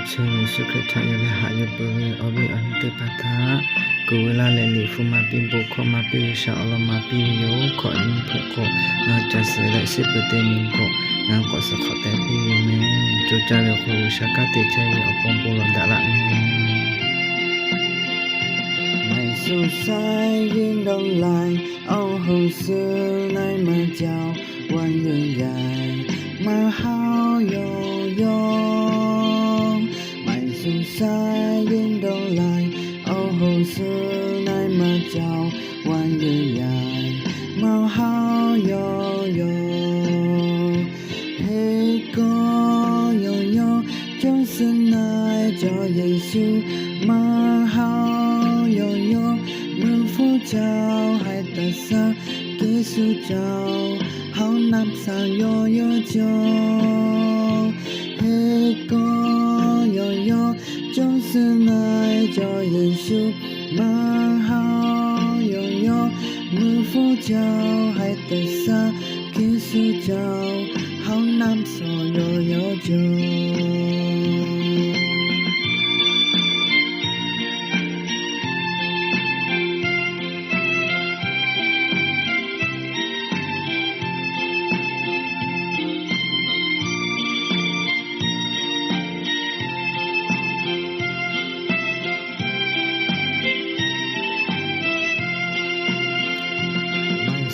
车里是可他有来还有不为而为而对巴他กูเวลาเลลิฟูมาปิบุขมาปิชาอลมาปิโยขออินเพโกนาจะเสละสิเปเตนิโกนางก็สขอแต่ปิเมจูจาเลโควิชากาติเชวิอปงปุลดาละเมไม่สุดสายยิ่งดงลายเอาหูซื้อในมาเจ้าวันยิ่งใหญ่มาหาวโยโยไม่สุดสายยิ่งดงลายเอาหูซื้อในมาเจ้าวันยิ่งใหญ่มาหาวโยโยเฮ้ก็โยโย่就是那叫耶稣มาหาวโยโย่มือฟูเจ้าให้ตัดสะกิสุเจ้า好南山悠悠久，黑哥悠悠，就是那叫耶稣，蛮好悠悠，母父教还得啥，基督教好南山悠悠久。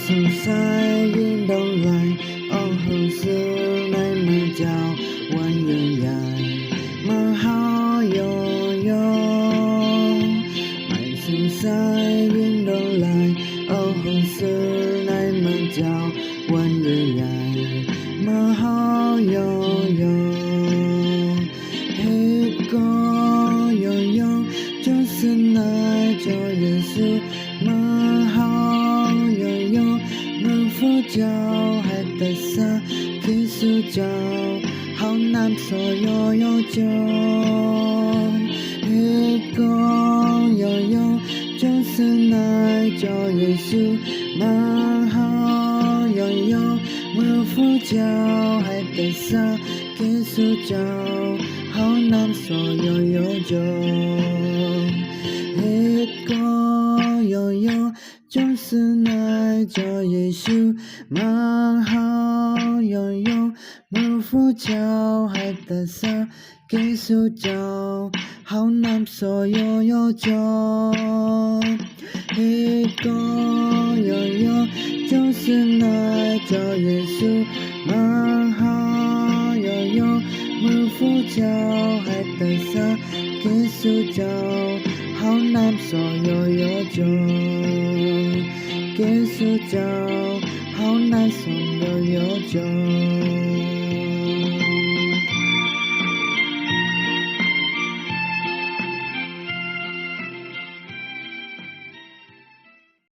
สุดสายยิ่งดงไหลโอ้โหซื้อในมาเจ้าวันยิ่งใหญ่มาหาโยโย่ไม่สุดสายยิ่งดงไหลโอ้โหซื้อในมาเจ้าวันยิ่งใหญ่มาหาโยโย่เฮ้ก็โยโย่就是那叫耶稣มาหา门佛教还得啥？基督教好难说悠悠久，一个悠悠就是那叫耶稣，蛮好悠悠。门佛教还得啥？基督教好难说悠悠久，一个悠悠。就是那叫耶稣，蛮好悠悠，门佛教还得啥？基督教好难说悠悠久，一个悠悠，就是那叫耶稣，蛮好悠悠，门佛教还得啥？基督教好难说悠悠久。基督教好难说悠悠久。